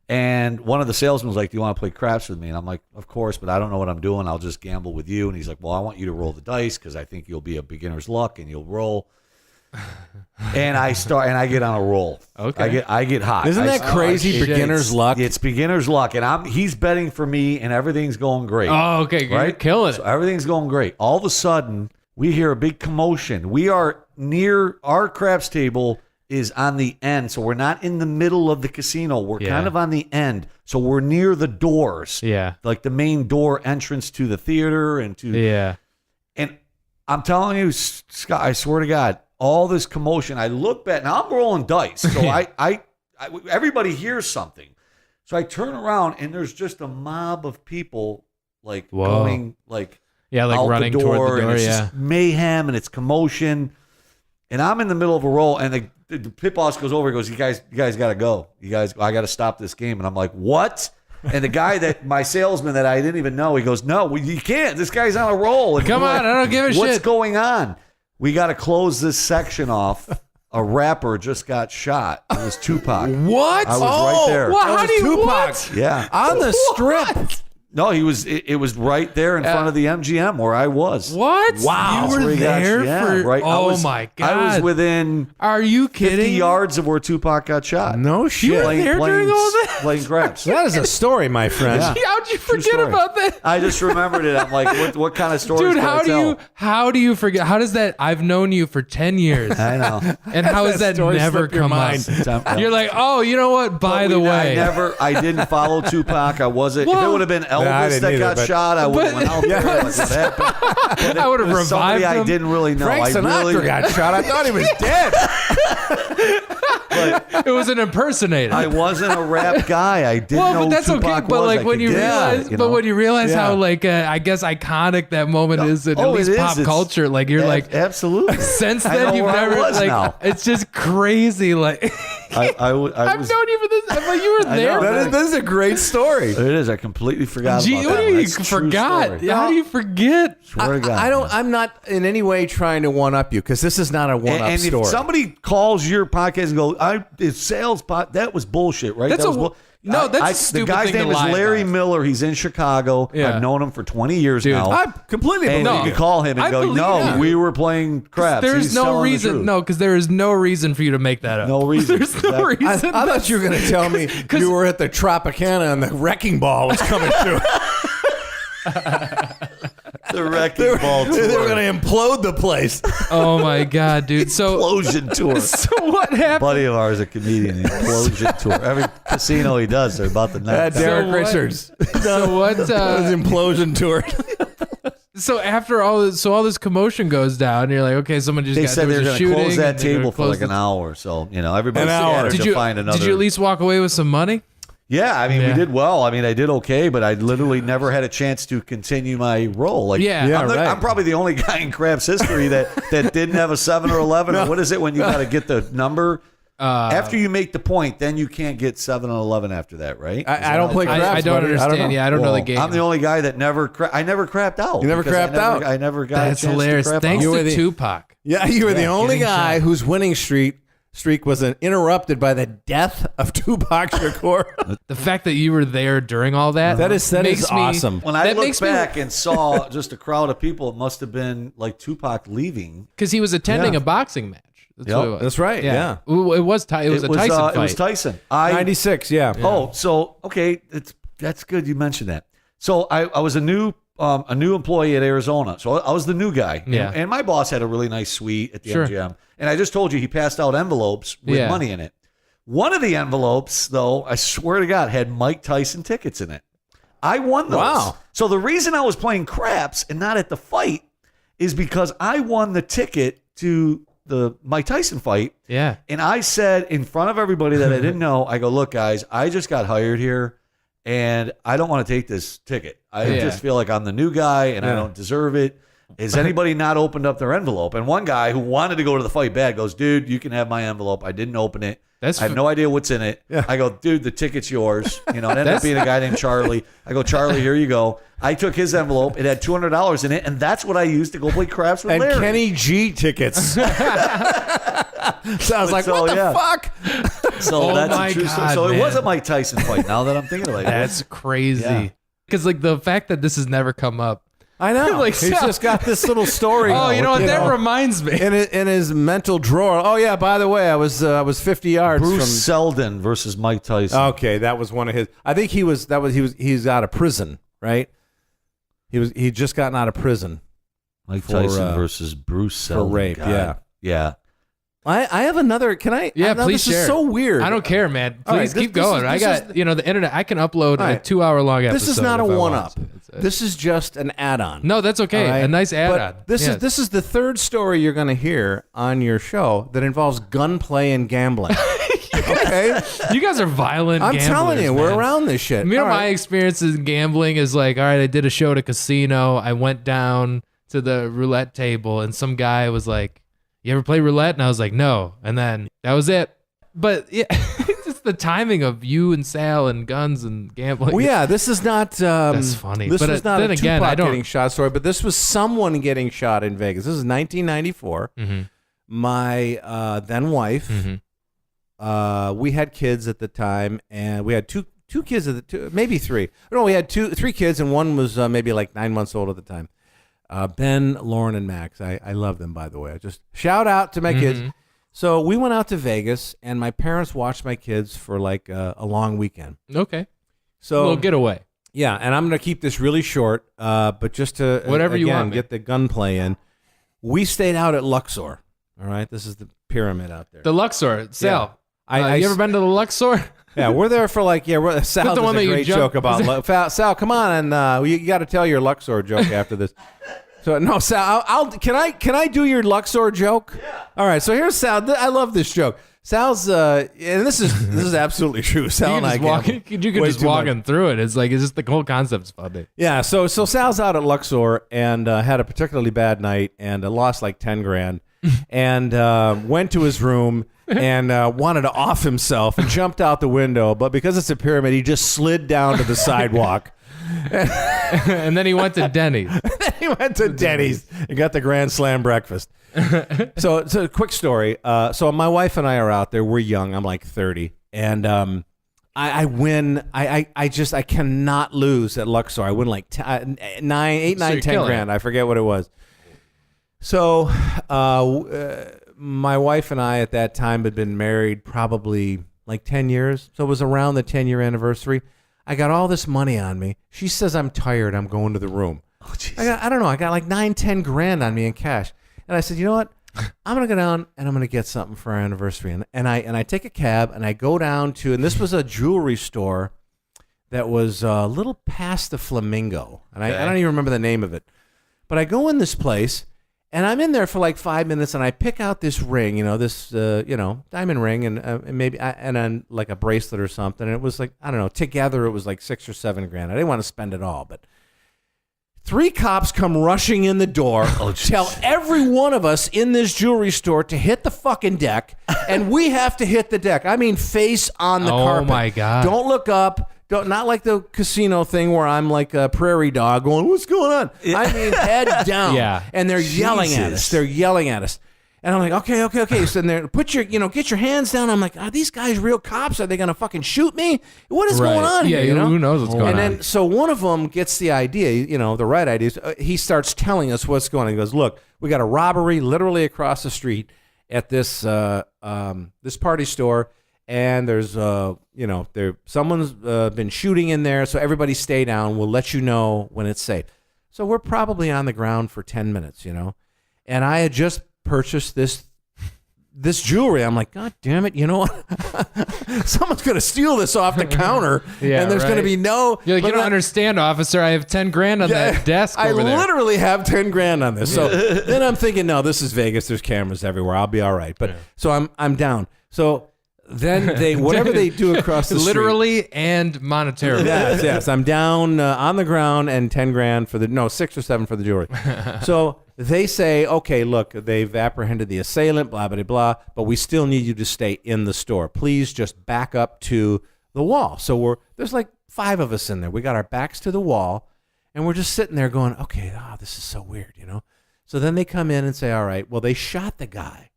And one of the salesmen was like, do you want to play craps with me? And I'm like, of course, but I don't know what I'm doing. I'll just gamble with you. And he's like, well, I want you to roll the dice because I think you'll be a beginner's luck and you'll roll. and I get on a roll. Okay. I get hot. Isn't that crazy? Beginner's luck. It's beginner's luck, and he's betting for me, and everything's going great. Oh, okay. You're right? killing it. So everything's going great. All of a sudden, we hear a big commotion. We are near our craps table is on the end, so we're not in the middle of the casino. We're kind of on the end, so we're near the doors. Yeah. Like the main door entrance to the theater and to And I'm telling you, Scott, I swear to God, all this commotion. I look back now. I'm rolling dice, so I everybody hears something. So I turn around and there's just a mob of people like going like out running the door, toward the door. and it's just mayhem and it's commotion. And I'm in the middle of a roll, and the pit boss goes over and goes, you guys got to go. I got to stop this game. And I'm like, what? And the guy my salesman that I didn't even know, he goes, no, you can't. This guy's on a roll. And Come on, I don't give a shit. What's going on? We got to close this section off. A rapper just got shot. It was Tupac. What? I was right there. Well, how do you Tupac. what? Yeah. On the strip. No, he was. It was right there in front of the MGM where I was. What? Wow. You were there for? right. Oh my God! I was within. Are you kidding? 50 yards of where Tupac got shot. No shit. You were there during all that? Playing craps. That is a story, my friend. Yeah. How'd you True forget story. about that? I just remembered it. I'm like, what kind of stories? Dude, can I tell? how do you forget? How does that? I've known you for 10 years. I know. And how has that story never slipped your come up? mind. You're like, oh, you know what? By the way, I didn't follow Tupac. I wasn't. If it Well, would have been I Elvis didn't that either, got but- shot, I would have went out there. And what happened. But I would have it was revived somebody I him. didn't really know. Frank Sinatra got shot. I thought he was dead. But it was an impersonator. I wasn't a rap guy. I didn't well, know but that's Tupac okay. But was. like I when could you get realize, it, but when you realize Yeah. how like I guess iconic that moment is in at Oh, least it is. pop It's- culture, like you're like absolutely. since I then know you've where I never was like now. it's just crazy. Like I I've was. known you for this. I'm like, you were I there. know. That is a great story. It is. I completely forgot Gee, about what that. do you That's a true forgot? story. How do you forget? Swear to God. I'm not in any way trying to one up you because this is not a one up And story. if somebody calls your podcast and go, it's sales pot, that was bullshit, right? That's that a- was no, that's a stupid The guy's thing to name is lie Larry about. Miller. He's in Chicago. Yeah. I've known him for 20 years Dude, now. I completely and believe you you. can call him and I go, believe no, you. we were playing craps. There's He's no telling the reason. truth. No, because there is no reason for you to make that up. No reason. There's no Exactly. reason. I thought you were going to tell me you were at the Tropicana and the wrecking ball was coming through. The wrecking ball tour. They were going to implode the place. Oh my God, dude. So Explosion tour. so what happened? Buddy of ours, a comedian, the Explosion tour. Every casino he does, they're about to knock down. Derek what- Richards. So what? His implosion tour. So after all this commotion goes down, you're like, okay, someone just They got said there they was were a going to shooting. close that and they're gonna table for close like an the- hour. So, everybody's An hour. scattered Did to you find another. Did you at least walk away with some money? Yeah, I mean, Yeah. we did well. I mean, I did okay, but I literally never had a chance to continue my role. Like, Yeah. Yeah, I'm, right. I'm probably the only guy in craps history that didn't have a 7 or 11. Or what is it when you got to get the number? After you make the point, then you can't get 7 and 11 after that, right? I don't play craps. I don't buddy. understand. know. Yeah, I don't know the Well, game. I'm the only guy that never crapped out. You never because crapped out? I never got That's a chance hilarious. to crap Thanks out. You were to the- Tupac. Yeah, you were the only getting guy shot. whose winning streak was interrupted by the death of Tupac Shakur. The fact that you were there during all that That is makes me- awesome. When I that look makes me- back and saw just a crowd of people, it must have been like Tupac leaving. because he was attending Yeah. a boxing match. That's Yep, what it was. that's right, yeah. Ooh, it was a Tyson fight. It was Tyson. 96, yeah. Oh, so okay, that's good. You mentioned that. So I was a new employee at Arizona. So I was the new guy. Yeah. And my boss had a really nice suite at the Sure. MGM. And I just told you he passed out envelopes with Yeah. money in it. One of the envelopes, though, I swear to God, had Mike Tyson tickets in it. I won those. Wow. So the reason I was playing craps and not at the fight is because I won the ticket to the Mike Tyson fight. Yeah. And I said in front of everybody that I didn't know, I go, look, guys, I just got hired here and I don't want to take this ticket. I Yeah. just feel like I'm the new guy and I Yeah. don't deserve it. Has anybody not opened up their envelope? And one guy who wanted to go to the fight bad goes, dude, you can have my envelope. I didn't open it. That's I have no idea what's in it. Yeah. I go, dude, the ticket's yours. It ended up being a guy named Charlie. I go, Charlie, here you go. I took his envelope. It had $200 in it, and that's what I used to go play craps with And Larry. Kenny G tickets. So I was like, So, what the yeah. fuck? So Oh that's my a true story. God, So man. it was a Mike Tyson fight. Now that I'm thinking about it, That's Yeah. crazy. Because like the fact that this has never come up. I know. Like, He's just got this little story. Oh, you know what? That reminds me. In his mental drawer. Oh yeah. By the way, I was 50 yards Bruce from Seldon versus Mike Tyson. Okay, that was one of his. I think he's out of prison, right? He just gotten out of prison. Mike Tyson versus Bruce Seldon. For rape. God. Yeah. I have another. Can I? Yeah, know please this share. Is so weird. I don't care, man. Please All right, keep going. I got the internet. I can upload a 2-hour-long episode. This is not a if I want one-up. to. This is just an add-on. No, that's okay. Right? A nice add-on. But this is the third story you're going to hear on your show that involves gunplay and gambling. Okay, you guys are violent. I'm gamblers, telling you, man. we're around this shit. My experiences in gambling is like, all right, I did a show at a casino. I went down to the roulette table, and some guy was like, "You ever play roulette?" And I was like, "No." And then that was it. But yeah, just the timing of you and Sal and guns and gambling. Well, yeah, this is not. That's funny. This but was not then a again, Tupac getting shot story, but this was someone getting shot in Vegas. This is 1994. Mm-hmm. My then wife. Mm-hmm. We had kids at the time, and we had two kids at the maybe three. No, we had three kids, and one was maybe like 9 months old at the time. Ben, Lauren, and Max. I love them, by the way. I just shout out to my kids. So we went out to Vegas, and my parents watched my kids for like a long weekend. Okay. So a little getaway. Yeah, and I'm going to keep this really short, but just to whatever you want, get the gunplay in. We stayed out at Luxor. All right, this is the pyramid out there. The Luxor, Sal. Yeah. You ever been to the Luxor? Yeah, we're there for like Sal does a great joke about Sal. Come on, and you got to tell your Luxor joke after this. So no, Sal, can I do your Luxor joke? Yeah. All right. So here's Sal. I love this joke. Sal's and this is absolutely true. Sal and I you can just walk him through it. It's just the whole concept's funny. Yeah. So Sal's out at Luxor and had a particularly bad night and lost like 10 grand and went to his room and wanted to off himself and jumped out the window. But because it's a pyramid, he just slid down to the sidewalk. And then he went to Denny's. And got the Grand Slam breakfast. So it's a quick story. So my wife and I are out there. We're young. I'm like 30. And I win. I cannot lose at Luxor. I win like 10 grand. I forget what it was. So my wife and I at that time had been married probably like 10 years. So it was around the 10-year anniversary. I got all this money on me. She says I'm tired. I'm going to the room. Oh, jeez. I don't know. I got like 9-10 grand on me in cash. And I said, you know what? I'm going to go down and I'm going to get something for our anniversary. And I take a cab and I go down to, and this was a jewelry store that was a little past the Flamingo. And I don't even remember the name of it. But I go in this place and I'm in there for like 5 minutes and I pick out this ring, this diamond ring and maybe and then like a bracelet or something. And it was like, I don't know, together it was like 6 or 7 grand. I didn't want to spend it all, but 3 cops come rushing in the door, tell every one of us in this jewelry store to hit the fucking deck, and we have to hit the deck. I mean, face on the carpet. Oh my God. Don't look up. Not like the casino thing where I'm like a prairie dog going, what's going on? I mean, head down. Yeah. And they're yelling at us. And I'm like, okay. So they're get your hands down. I'm like, are these guys real cops? Are they going to fucking shoot me? What is going on here? Yeah, who knows what's going on? And then, so one of them gets the idea, the right idea. He starts telling us what's going on. He goes, look, we got a robbery literally across the street at this this party store. And there's, someone's been shooting in there. So everybody stay down. We'll let you know when it's safe. So we're probably on the ground for 10 minutes, And I had just purchased this jewelry. I'm like, God damn it, you know what? Someone's going to steal this off the counter. And there's going to be no... You're like, you don't understand, officer. I have 10 grand on that desk over there. I literally have 10 grand on this. So then I'm thinking, no, this is Vegas. There's cameras everywhere. I'll be all right. But so I'm down. So... Then whatever they do across the street. Literally and monetarily. Yes. I'm down on the ground and 10 grand for 6 or 7 for the jewelry. So they say, okay, look, they've apprehended the assailant, blah, blah, blah, but we still need you to stay in the store. Please just back up to the wall. So there's like 5 of us in there. We got our backs to the wall and we're just sitting there going, okay, this is so weird, So then they come in and say, all right, well, they shot the guy.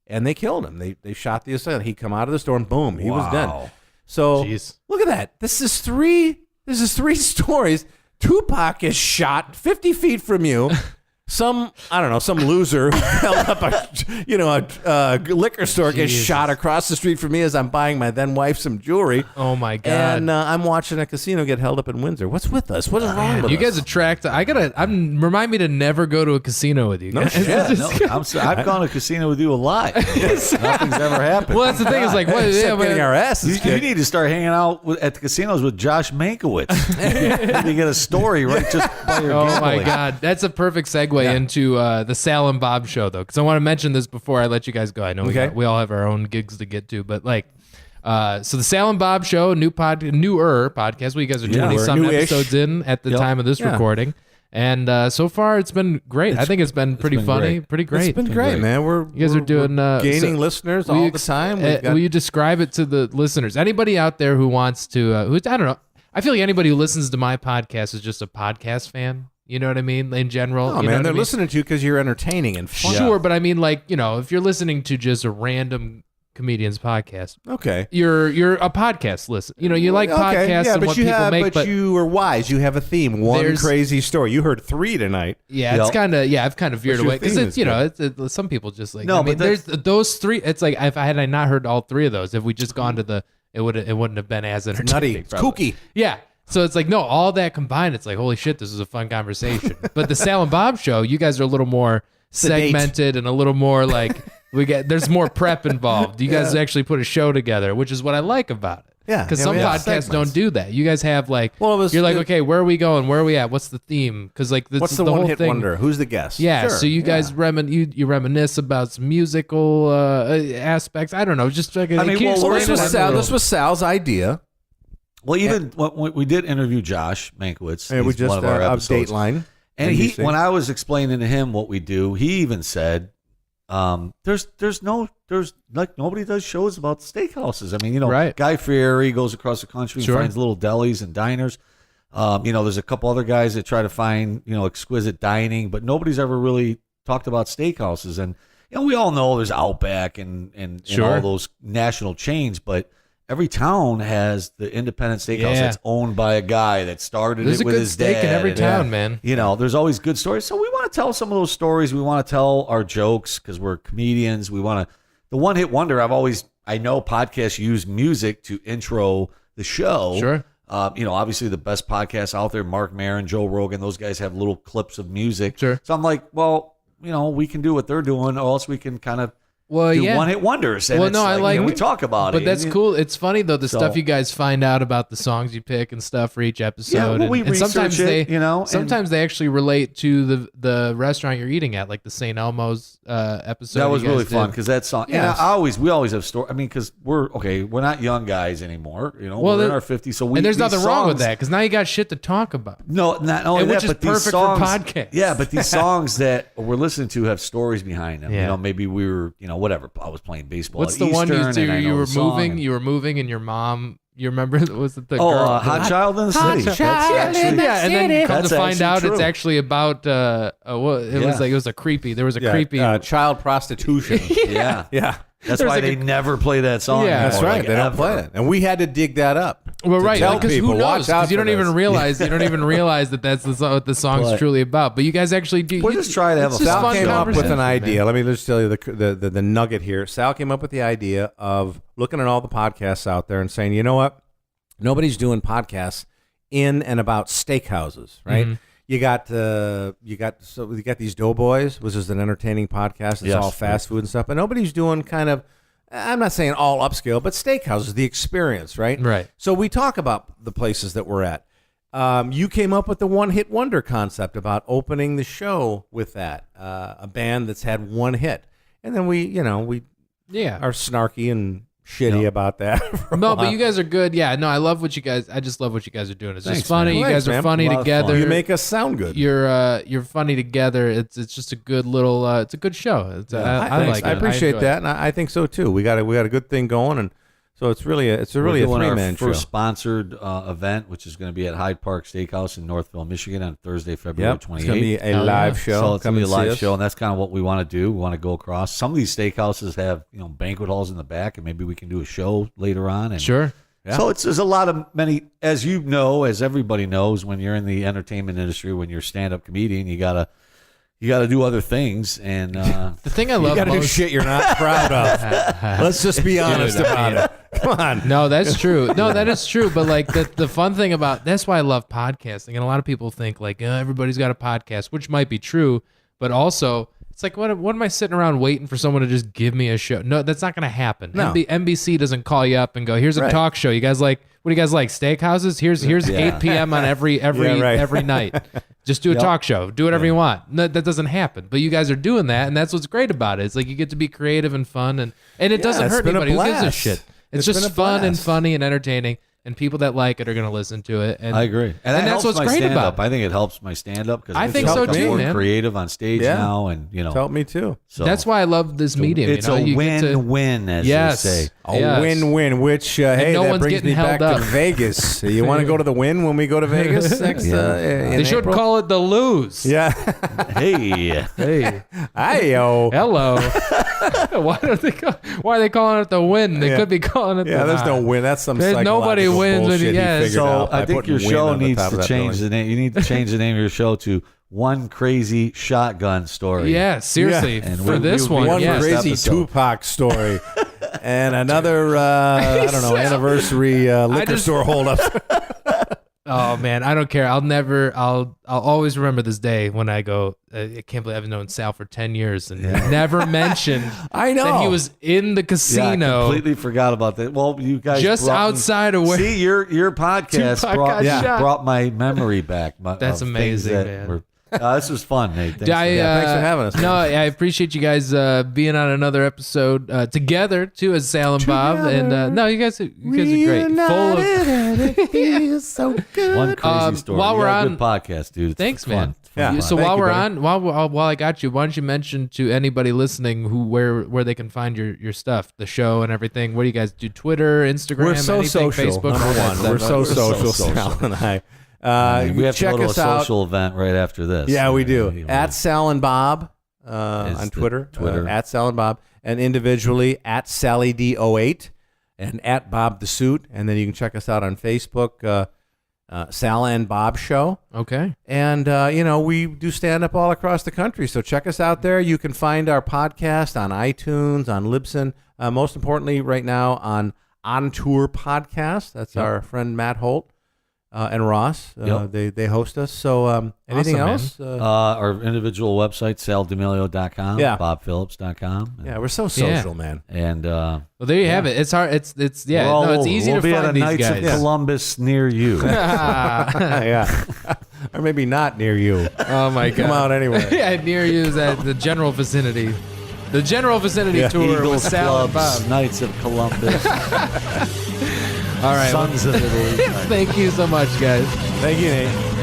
And they killed him. They shot the assailant. He come out of the store and boom, he was dead. So look at that. This is three stories Tupac is shot 50 feet from you. Some loser held up a liquor store gets shot across the street from me as I'm buying my then wife some jewelry. Oh my God! And I'm watching a casino get held up in Windsor. What's with us? What is wrong with us? You guys attract. Remind me to never go to a casino with you guys. I've gone to a casino with you a lot. Nothing's ever happened. Well, that's the thing. Is like, what? Except getting our asses You need to start hanging out at the casinos with Josh Mankiewicz. You get a story right just by your Oh gambling. my God, that's a perfect segue into the Sal and Bob Show, though, because I want to mention this before I let you guys go. I know we all have our own gigs to get to, but like, so the Sal and Bob Show, newer podcast. Well, you guys are 20-some episodes in at the time of this recording, and so far it's been great. I think it's been pretty funny, pretty great. It's been great, man. You guys are doing gaining listeners all the time. Will you describe it to the listeners? Anybody out there who wants to, I don't know. I feel like anybody who listens to my podcast is just a podcast fan. You know what I mean? In general. Oh, man, they're listening to you because you're entertaining and fun. Sure, but I mean, like, if you're listening to just a random comedian's podcast, okay, you're a podcast listener. You like podcasts and what people make, but you are wise. You have a theme. One crazy story. You heard 3 tonight. Yeah, it's kind of I've kind of veered away because it's some people just like but there's those 3. It's like if I had not heard all 3 of those, if we just gone to it wouldn't have been as entertaining. It's kooky. Yeah. So it's like, no, all that combined, it's like, holy shit, this is a fun conversation. But the Sal and Bob Show, you guys are a little more segmented and a little more like, there's more prep involved. You guys actually put a show together, which is what I like about it. Yeah. Because some podcasts don't do that. You guys have like, you're like, okay, where are we going? Where are we at? What's the theme? Because like, what's the one hit wonder? Who's the guest? Yeah. Sure, so you guys you reminisce about some musical aspects. I don't know. Just like, this was Sal's idea. Well, even when we did interview Josh Mankiewicz, we just one of our episodes. Dateline, and when I was explaining to him what we do, he even said, "There's nobody does shows about steakhouses. I mean, Guy Fieri goes across the country and finds little delis and diners. There's a couple other guys that try to find exquisite dining, but nobody's ever really talked about steakhouses. And we all know there's Outback and all those national chains, but every town has the independent steakhouse that's owned by a guy that started it with his dad. There's a good steak in every town, man. There's always good stories. So we want to tell some of those stories. We want to tell our jokes because we're comedians. We want to. The one hit wonder. I know podcasts use music to intro the show. Sure. Obviously the best podcasts out there, Mark Maron, Joe Rogan, those guys have little clips of music. Sure. So I'm like, well, we can do what they're doing, or else we can kind of do one-hit wonders. And we talk about it. But that's cool. It's funny, though, the stuff you guys find out about the songs you pick and stuff for each episode. Yeah, well, we research it, sometimes they actually relate to the restaurant you're eating at, like the St. Elmo's episode. That was really fun because that song. Yeah, we always have stories. I mean, because we're not young guys anymore. We're in our 50s, so and there's nothing wrong with that because now you got shit to talk about. No, not only that, which is but perfect these songs, for podcasts. Yeah, but these songs that we're listening to have stories behind them. Yeah. Maybe we were, whatever. I was playing baseball. What's at the one Eastern, you were moving? You were moving, and your mom. You remember? Was it the girl? Hot Child in the City. And then come to find out, true. it's actually about. It was a creepy. There was a creepy child prostitution. Yeah. That's why they never play that song. Yeah, that's right. They don't play it, and we had to dig that up. Well, right, because who knows? Because you don't even realize that that's what the song's truly about. But you guys actually do. We're just trying to have a Sal fun came up with an idea. Man. Let me just tell you the nugget here. Sal came up with the idea of looking at all the podcasts out there and saying, you know what? Nobody's doing podcasts in and about steakhouses, right? Mm-hmm. You got these Doughboys, which is an entertaining podcast. It's all fast food and stuff, but nobody's doing kind of. I'm not saying all upscale, but steakhouses, the experience, right? Right. So we talk about the places that we're at. You came up with the one-hit wonder concept about opening the show with that, a band that's had one hit, and then we are snarky and shitty about that. No, but you guys are good. Yeah, no, I just love what you guys are doing. It's just funny. You guys are funny together. You make us sound good. You're funny together. It's just a good little. It's a good show. I like it. I appreciate that, and I think so too. We got a good thing going, and so it's really a three-man show. First sponsored event, which is going to be at Hyde Park Steakhouse in Northville, Michigan, on Thursday, February 28th. It's going to be a live show. So it's going to be a live show, and that's kind of what we want to do. We want to go across. Some of these steakhouses have banquet halls in the back, and maybe we can do a show later on. And, sure. Yeah. So there's a lot of as you know, as everybody knows, when you're in the entertainment industry, when you're a stand-up comedian, you gotta do other things. And The thing I love You got to do most. shit you're not proud of. Let's just be honest about it. Come on. No, that's true. No, that is true. But like the fun thing about that's why I love podcasting. And a lot of people think like everybody's got a podcast, which might be true, but also it's like what am I sitting around waiting for someone to just give me a show? No, that's not going to happen. No. NBC doesn't call you up and go, "Here's a Right. talk show. You guys like what do you guys like? Steakhouses? Here's 8 p.m. on every right. every night. Just do a Yep. talk show. Do whatever you want." No, that doesn't happen. But you guys are doing that, and that's what's great about it. It's like you get to be creative and fun, and it doesn't it's hurt been a anybody. Who gives a blast. shit? It's It's been just a fun and blast. funny and entertaining, and people that like it are going to listen to it. And I agree, and that that's helps what's my great stand-up. about it. I think it helps my stand-up because I think so I'm too, more man. creative on stage Yeah. now, and Help me too. so that's why I love this medium. It's you know? a You get to- win-win, as Yes. they say. A Yes. win-win, which, hey, no that one's brings getting me held back up. to Vegas. You want to go to the Win when we go to Vegas next in They should April? call it the lose. Yeah. Hey, Hey, Hi-yo. hello. Why are they calling it the win? They Yeah. could be calling it. Yeah, the there's no win. That's some Nobody psychological wins when bullshit you he get it. figured so out by I think putting your win show on the needs top of to that change building. the name. You need to change the name of your show to One Crazy Shotgun Story. Yeah, seriously. Yeah. And For we- this we- one, One yes. crazy episode. Tupac story. And another, I don't know, anniversary liquor just- store holdup. Oh man, I don't care. I'll always remember this day when I go. I can't believe I've known Sal for 10 years and never mentioned I know. that he was in the Yeah, I casino completely forgot about that. Well, you guys just brought me- outside of where. See, your podcast Tupac got shot. brought my memory back. That's of amazing, things that man. were- this was fun, Nate. Thanks for that. thanks for having us, man. No, I appreciate you guys being on another episode together too as Sal and Bob. And no, you guys are great. Full of so good. One crazy story. while You we're got a on- good podcast, dude. It's Thanks, fun. man. It's fun Yeah. fun. So Thank while you, we're buddy. on, while I got you, why don't you mention to anybody listening where they can find your stuff, the show and everything? What do you guys do? Twitter, Instagram, We're so anything, social. Facebook, all Number that one, stuff? we're so social. social. Sal and I. We have to check go to a us out. social event right after this. Yeah, we do. Yeah, At Sal and Bob on the Twitter. Twitter. At Sal and Bob. And individually at SallyD08 and at Bob the Suit. And then you can check us out on Facebook, Sal and Bob Show. Okay. And, we do stand up all across the country. So check us out there. You can find our podcast on iTunes, on Libsyn. Most importantly, right now on Tour Podcast. That's our friend Matt Holt. And Ross, Yep. they host us. So anything Awesome, else? Our individual website, saldemilio.com, Yeah. bobphillips.com. Yeah, we're so social, man. And Well, there you have it. It's hard. It's we're all it's over. easy we'll to be at find a these Knights guys. of Columbus near you. Yeah, or maybe not near you. Oh my god. Come out anyway. Yeah, near you is at the general vicinity. The general vicinity Yeah. tour with Eagles Sal and Clubs, Bob. Knights of Columbus, All right. Sons of Italy. Thank you so much, guys. Thank you, Nate.